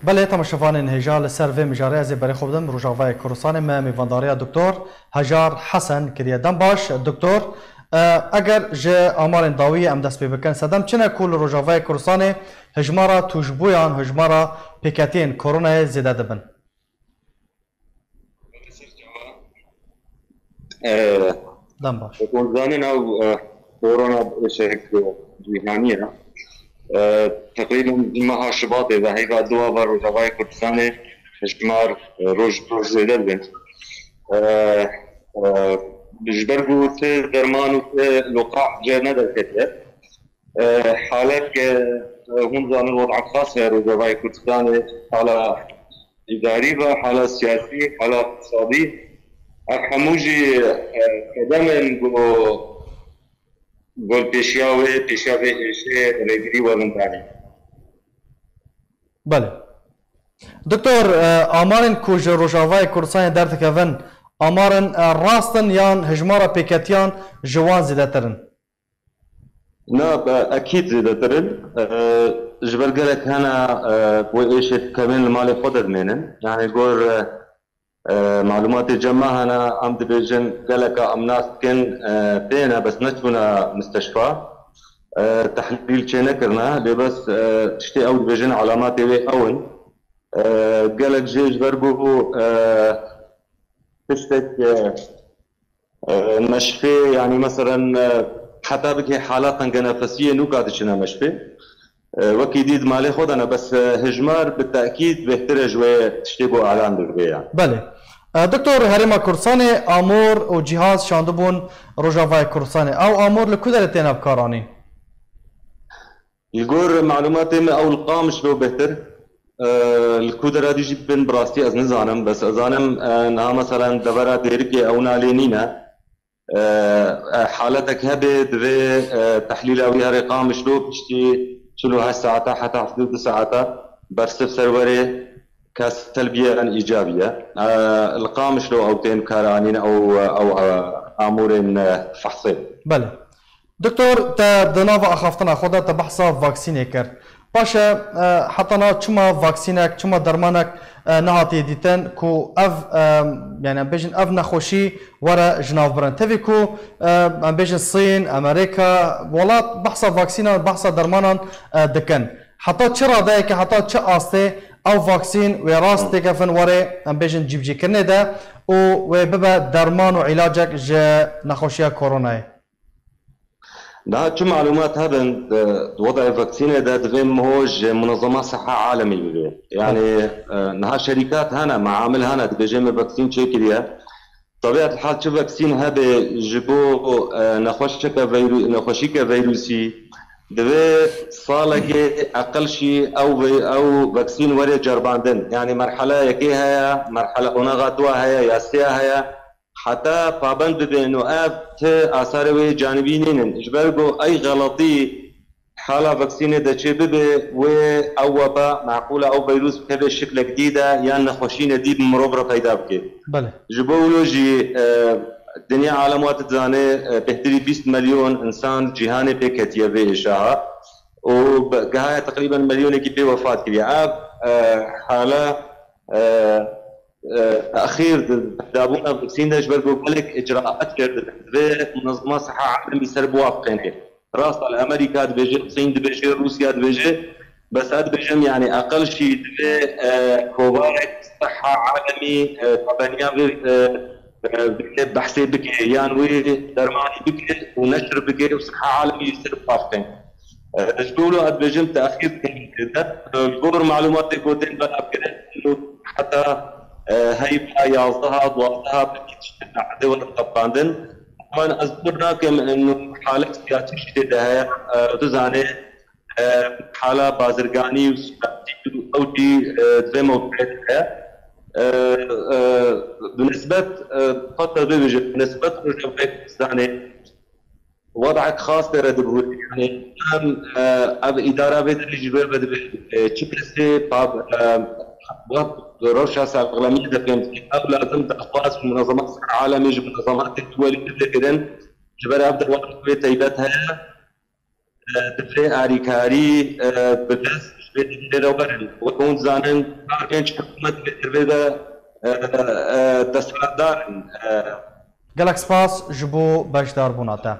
بله تماشاوان هجال سر و مجاره از برای خوب دم روزاوای کردستان ما میوانداری دکتر هجار حسن کریه دم باش دکتر اگر ج آمار داوی ام دست بکن صدم چنه کل روزاوای کردستان هجمارا توجبویان هجمارا پیکتین کرونا زیاده دبن دم باش وزانين او كورونا بشكل جهانية تقريبا ما شباط اذا هيك دوا بر رواي كردستان اجمار روج زيدل بجبرگو ته درمان و ته لقاح جانا دركته حالات هم زان الوضع الخاص في رواي كردستان حالة إدارية حالة سياسية حالة اقتصادية هموجی قدم گل پیشیاوی ایشه رگری ولندانی. بله. دکتر آمارن کوچ روزاوای کردستان در تکون آمارن راستن یان هجمارا پیکتیان جوان زیاده ترن. نه اكيد زيادة ترن جبرگلك هنا وإيش كمان مال خدر منن يعني جور معلومات جمعها أنا عم دبيجن قالك أمناس كن بينا بس نجبنا مستشفى تحليل شيء نكرنا بس تشتي أو دبيجن علامات أول قالك جيج بربو تشتك مشفي يعني مثلا حتى بك حالات تنفسية نو قادشنا مشفي وكيديد مالي خدنا بس هجمار بالتأكيد بيحترج وتشتبه اعلان دربيه. بله. دكتور هريما كردستان امور و جهاز شاندبون روجاوای كردستان او امور لكودرتين ابكاراني. يقول معلوماتي او القامش لو بهتر الكودرة دي جبن براستي از نزانم بس ازانم انها مثلا دبرة ديركي او نالينينا حالتك هبه دبي تحليل او هري قامش لو بشتي شلو هالساعات حتى حدود ساعات برسف سروري كاس سلبيه ان ايجابيه القامش لو او تين كارانين او امور فحصي. بله. دكتور تا دناوا اخافتنا خدا تبحثا فاكسين كر باشا حتى نا چما فاكسينك چما درمانك نهاتي ديتن كو اف يعني بيجن اف نخوشي ورا جناف برن تفي كو بيجن الصين امريكا ولات بحثا فاكسينا بحثا درمانا دكن حتى چرا دايك حتى چ آسته او فاكسين وراست تكفن وري ام بيجن جيبجي كرنه ده وببا درمان وعلاجك ج نخوشيا كورونا. ده شو معلومات هذا وضع الفاكسين ده دغيم هوج منظمة صحة عالمية يعني نها شركات هنا معامل هنا دبجم الفاكسين شكليا طبيعة الحال شو فاكسين هذا جبو نخوشيك فيروسي دبي صالة أقل شيء أو فاكسين وري جرباندن يعني مرحلة يكي هيا مرحلة أناغاتوا هيا ياسيا هيا حتى پابند بده انه ابت اثار وی جانبی نین اجبرگو اي غلطي حاله فاكسين ده چه ببه و او وبا معقوله او فيروس بكبه شكل جديده يعني نخوشين دي بمروبره پیدا بكي. بله. جبولوجي الدنيا عالمات زانه بهتري 20 مليون انسان جهاني بكتيه به اشاعه وبقاها تقريبا مليون كي بي وفاه كبيره حاله تاخير دابونا فاكسين ده جبرجو بالك اجراءات كرد منظمه صحه عالميه سربوا وافقين راس الامريكا دبيجي الصين دبيجي روسيا دبيجي بس هاد بيجم يعني اقل شيء دبي كوفاكس صحه عالمي طبعا بحثي بك يانوي درماني بك ونشر بك وصحه عالميه سرب وافقين تقولوا هاد بيجم تاخير كده الجور معلومات كودين بقى انه حتى هيبقى يعظها ضوءها بالكتشف دول الطبقاندن كمان أذكرنا كم إنه حالة سياسية شديدة هي تزاني حالة بازرگاني أو دي زي ما قلت بنسبة فترة بيجي بنسبة رجوعك زاني وضعك خاص ترى يعني إدارة بدري جبر بدري تشكلسي باب روشة ساقلمية دفين أو لازم تأخواز في منظمات الصحة العالمية جب منظمات الدول كذا جبر أبدأ وقت في تيبتها دفي أريكاري بدرس لروبرن وكون زانن كانش حكومة بدا تسردار gelek spas ji bo beşdarbûna te.